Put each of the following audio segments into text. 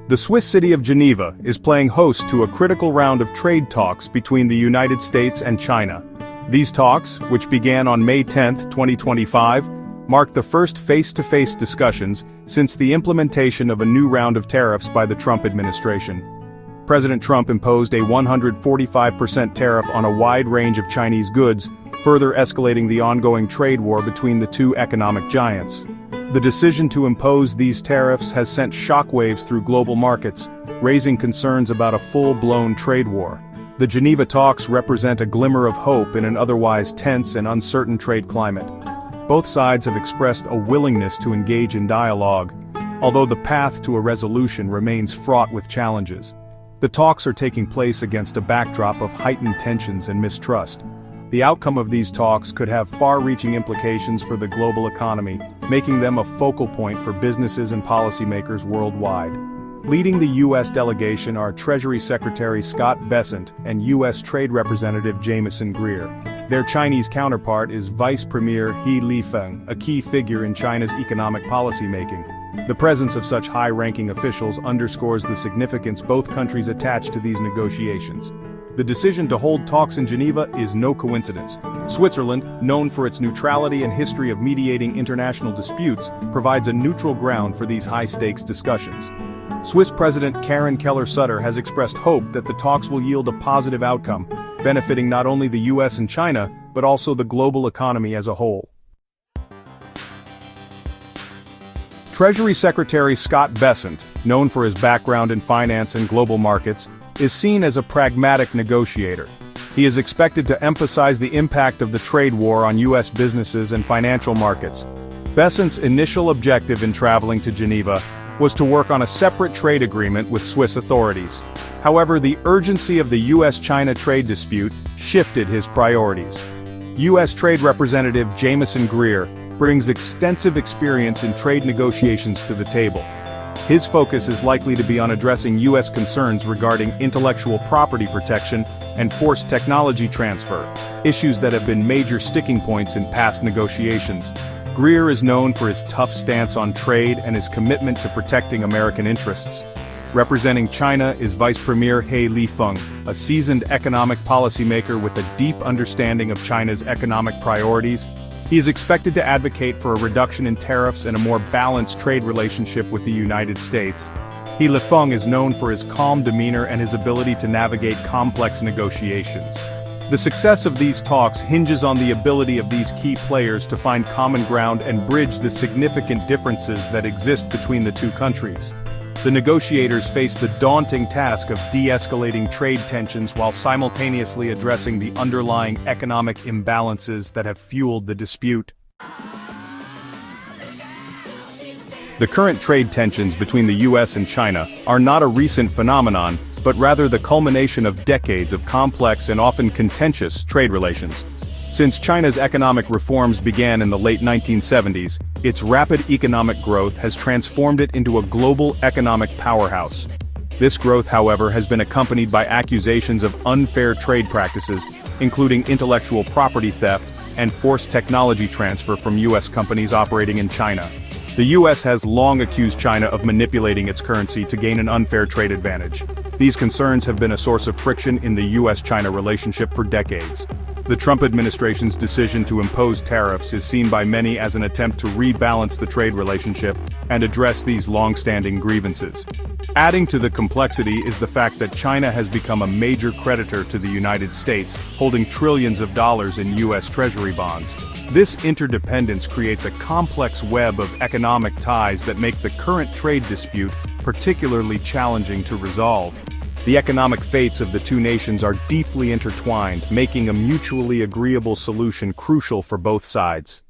The Swiss city of Geneva is playing host to a critical round of trade talks between the United States and China. These talks, which began on May 10, 2025, mark the first face-to-face discussions since the implementation of a new round of tariffs by the Trump administration. President Trump imposed a 145% tariff on a wide range of Chinese goods, further escalating the ongoing trade war between the two economic giants. The decision to impose these tariffs has sent shockwaves through global markets, raising concerns about a full-blown trade war. The Geneva talks represent a glimmer of hope in an otherwise tense and uncertain trade climate. Both sides have expressed a willingness to engage in dialogue, although the path to a resolution remains fraught with challenges. The talks are taking place against a backdrop of heightened tensions and mistrust. The outcome of these talks could have far-reaching implications for the global economy, making them a focal point for businesses and policymakers worldwide. Leading the U.S. delegation are Treasury Secretary Scott Bessent and U.S. Trade Representative Jamieson Greer. Their Chinese counterpart is Vice Premier He Lifeng, a key figure in China's economic policymaking. The presence of such high-ranking officials underscores the significance both countries attach to these negotiations. The decision to hold talks in Geneva is no coincidence. Switzerland, known for its neutrality and history of mediating international disputes, provides a neutral ground for these high-stakes discussions. Swiss President Karen Keller-Sutter has expressed hope that the talks will yield a positive outcome, benefiting not only the US and China, but also the global economy as a whole. Treasury Secretary Scott Bessent, known for his background in finance and global markets, is seen as a pragmatic negotiator. He is expected to emphasize the impact of the trade war on U.S. businesses and financial markets. Bessent's initial objective in traveling to Geneva was to work on a separate trade agreement with Swiss authorities. However, the urgency of the U.S.-China trade dispute shifted his priorities. U.S. Trade Representative Jamieson Greer brings extensive experience in trade negotiations to the table. His focus is likely to be on addressing U.S. concerns regarding intellectual property protection and forced technology transfer, issues that have been major sticking points in past negotiations. Greer is known for his tough stance on trade and his commitment to protecting American interests. Representing China is Vice Premier He Lifeng, a seasoned economic policymaker with a deep understanding of China's economic priorities. He is expected to advocate for a reduction in tariffs and a more balanced trade relationship with the United States. He Lifeng is known for his calm demeanor and his ability to navigate complex negotiations. The success of these talks hinges on the ability of these key players to find common ground and bridge the significant differences that exist between the two countries. The negotiators face the daunting task of de-escalating trade tensions while simultaneously addressing the underlying economic imbalances that have fueled the dispute. The current trade tensions between the US and China are not a recent phenomenon, but rather the culmination of decades of complex and often contentious trade relations. Since China's economic reforms began in the late 1970s, its rapid economic growth has transformed it into a global economic powerhouse. This growth, however, has been accompanied by accusations of unfair trade practices, including intellectual property theft and forced technology transfer from US companies operating in China. The US has long accused China of manipulating its currency to gain an unfair trade advantage. These concerns have been a source of friction in the US-China relationship for decades. The Trump administration's decision to impose tariffs is seen by many as an attempt to rebalance the trade relationship and address these long-standing grievances. Adding to the complexity is the fact that China has become a major creditor to the United States, holding trillions of dollars in US Treasury bonds. This interdependence creates a complex web of economic ties that make the current trade dispute particularly challenging to resolve. The economic fates of the two nations are deeply intertwined, making a mutually agreeable solution crucial for both sides.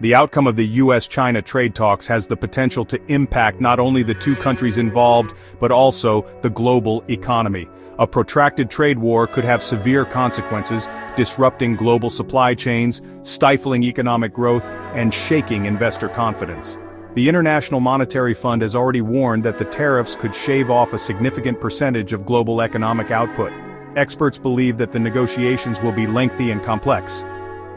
The outcome of the US-China trade talks has the potential to impact not only the two countries involved, but also the global economy. A protracted trade war could have severe consequences, disrupting global supply chains, stifling economic growth, and shaking investor confidence. The International Monetary Fund has already warned that the tariffs could shave off a significant percentage of global economic output. Experts believe that the negotiations will be lengthy and complex.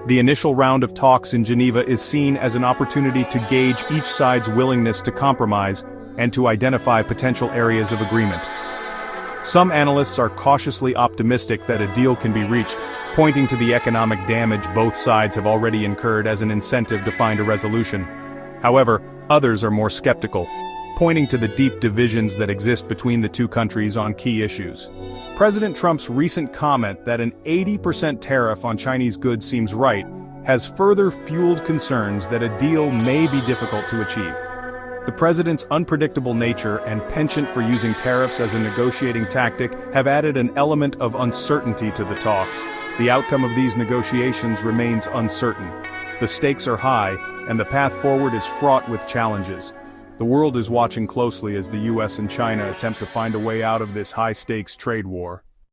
The initial round of talks in Geneva is seen as an opportunity to gauge each side's willingness to compromise and to identify potential areas of agreement. Some analysts are cautiously optimistic that a deal can be reached, pointing to the economic damage both sides have already incurred as an incentive to find a resolution. However, others are more skeptical, pointing to the deep divisions that exist between the two countries on key issues. President Trump's recent comment that an 80% tariff on Chinese goods seems right has further fueled concerns that a deal may be difficult to achieve. The president's unpredictable nature and penchant for using tariffs as a negotiating tactic have added an element of uncertainty to the talks. The outcome of these negotiations remains uncertain. The stakes are high, and the path forward is fraught with challenges. The world is watching closely as the US and China attempt to find a way out of this high-stakes trade war.